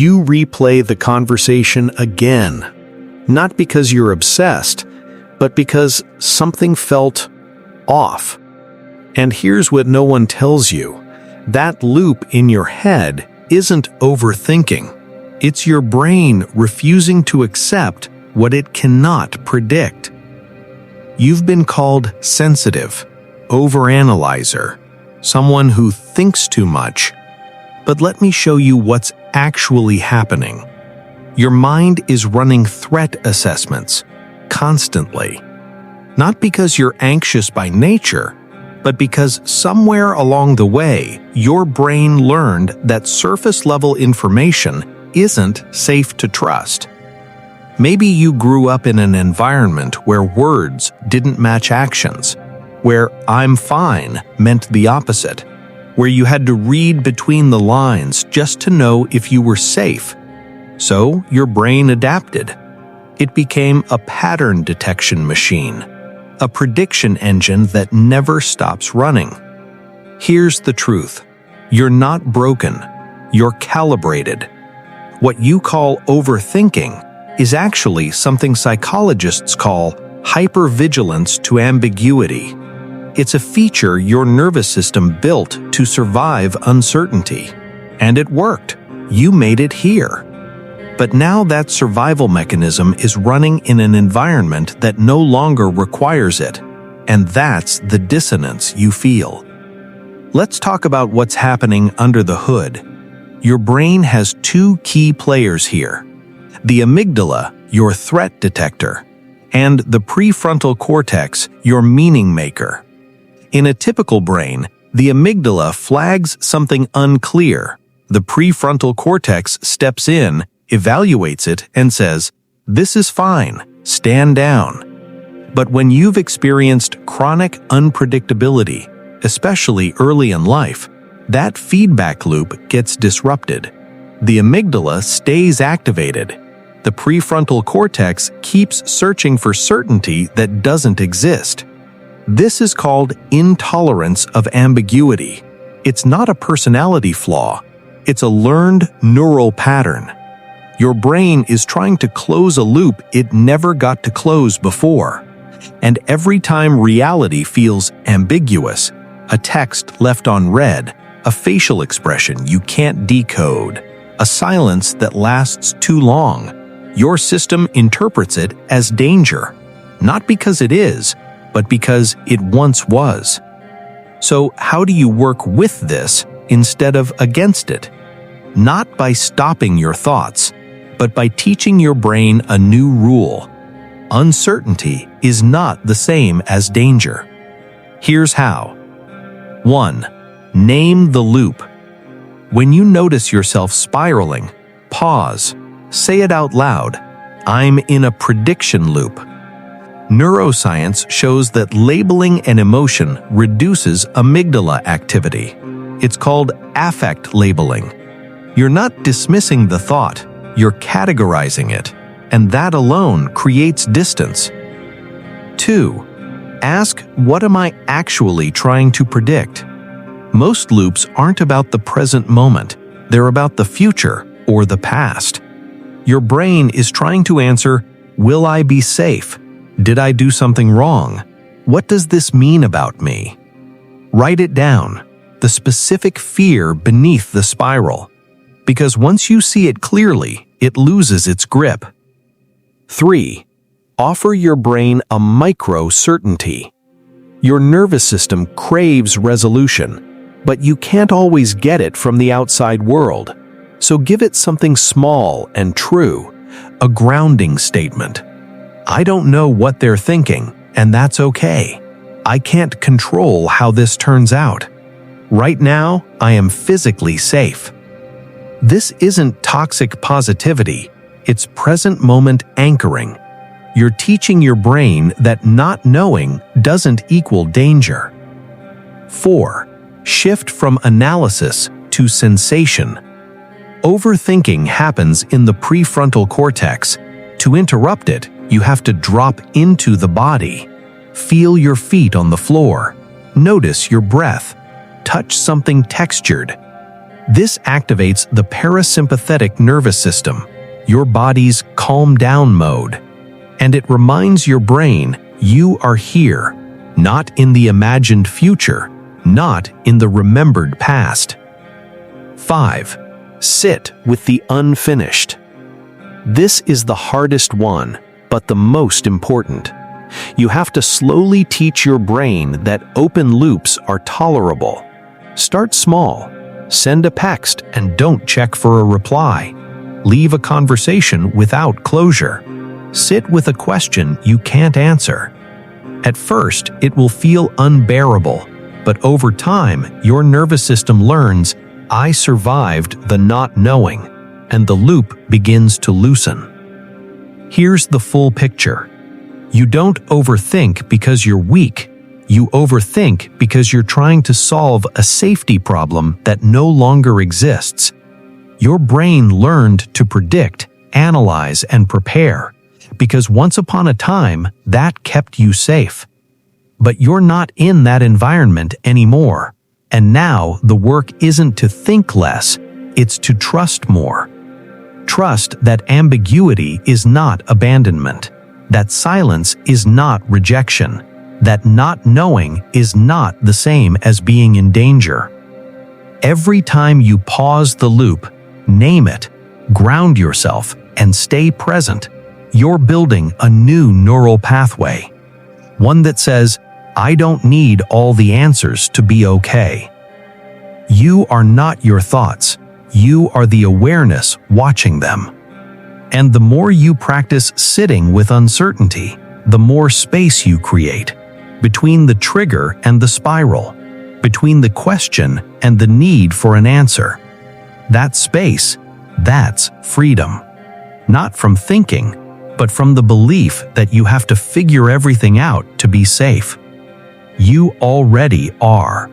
you replay the conversation again. Not because you're obsessed, but because something felt off. And here's what no one tells you. That loop in your head isn't overthinking. It's your brain refusing to accept what it cannot predict. You've been called sensitive, overanalyzer, someone who thinks too much. But let me show you what's actually happening. Your mind is running threat assessments constantly. Not because you're anxious by nature, but because somewhere along the way, your brain learned that surface-level information isn't safe to trust. Maybe you grew up in an environment where words didn't match actions, where "I'm fine" meant the opposite, where you had to read between the lines just to know if you were safe. So your brain adapted. It became a pattern detection machine, a prediction engine that never stops running. Here's the truth. You're not broken. You're calibrated. What you call overthinking is actually something psychologists call hypervigilance to ambiguity. It's a feature your nervous system built to survive uncertainty. And it worked. You made it here. But now that survival mechanism is running in an environment that no longer requires it. And that's the dissonance you feel. Let's talk about what's happening under the hood. Your brain has two key players here. The amygdala, your threat detector, and the prefrontal cortex, your meaning maker. In a typical brain, the amygdala flags something unclear. The prefrontal cortex steps in, evaluates it, and says, "This is fine, stand down." But when you've experienced chronic unpredictability, especially early in life, that feedback loop gets disrupted. The amygdala stays activated. The prefrontal cortex keeps searching for certainty that doesn't exist. This is called intolerance of ambiguity. It's not a personality flaw. It's a learned neural pattern. Your brain is trying to close a loop it never got to close before. And every time reality feels ambiguous, a text left on read, a facial expression you can't decode, a silence that lasts too long, your system interprets it as danger, not because it is, but because it once was. So how do you work with this instead of against it? Not by stopping your thoughts, but by teaching your brain a new rule. Uncertainty is not the same as danger. Here's how. 1. Name the loop. When you notice yourself spiraling, pause. Say it out loud. I'm in a prediction loop. Neuroscience shows that labeling an emotion reduces amygdala activity. It's called affect labeling. You're not dismissing the thought, you're categorizing it, and that alone creates distance. 2. Ask, what am I actually trying to predict? Most loops aren't about the present moment, they're about the future or the past. Your brain is trying to answer, will I be safe? Did I do something wrong? What does this mean about me? Write it down, the specific fear beneath the spiral. Because once you see it clearly, it loses its grip. 3. Offer your brain a micro-certainty. Your nervous system craves resolution, but you can't always get it from the outside world. So give it something small and true, a grounding statement. I don't know what they're thinking, and that's okay. I can't control how this turns out. Right now, I am physically safe. This isn't toxic positivity, it's present moment anchoring. You're teaching your brain that not knowing doesn't equal danger. 4. Shift from analysis to sensation. Overthinking happens in the prefrontal cortex. To interrupt it, you have to drop into the body. Feel your feet on the floor. Notice your breath. Touch something textured. This activates the parasympathetic nervous system, your body's calm down mode, and it reminds your brain you are here, not in the imagined future, not in the remembered past. 5. Sit with the unfinished. This is the hardest one, but the most important. You have to slowly teach your brain that open loops are tolerable. Start small. Send a text and don't check for a reply. Leave a conversation without closure. Sit with a question you can't answer. At first, it will feel unbearable, but over time, your nervous system learns, I survived the not knowing, and the loop begins to loosen. Here's the full picture. You don't overthink because you're weak. You overthink because you're trying to solve a safety problem that no longer exists. Your brain learned to predict, analyze, and prepare, because once upon a time, that kept you safe. But you're not in that environment anymore. And now the work isn't to think less, it's to trust more. Trust that ambiguity is not abandonment, that silence is not rejection, that not knowing is not the same as being in danger. Every time you pause the loop, name it, ground yourself, and stay present, you're building a new neural pathway. One that says, I don't need all the answers to be okay. You are not your thoughts. You are the awareness watching them. And the more you practice sitting with uncertainty, the more space you create. Between the trigger and the spiral. Between the question and the need for an answer. That space, that's freedom. Not from thinking, but from the belief that you have to figure everything out to be safe. You already are.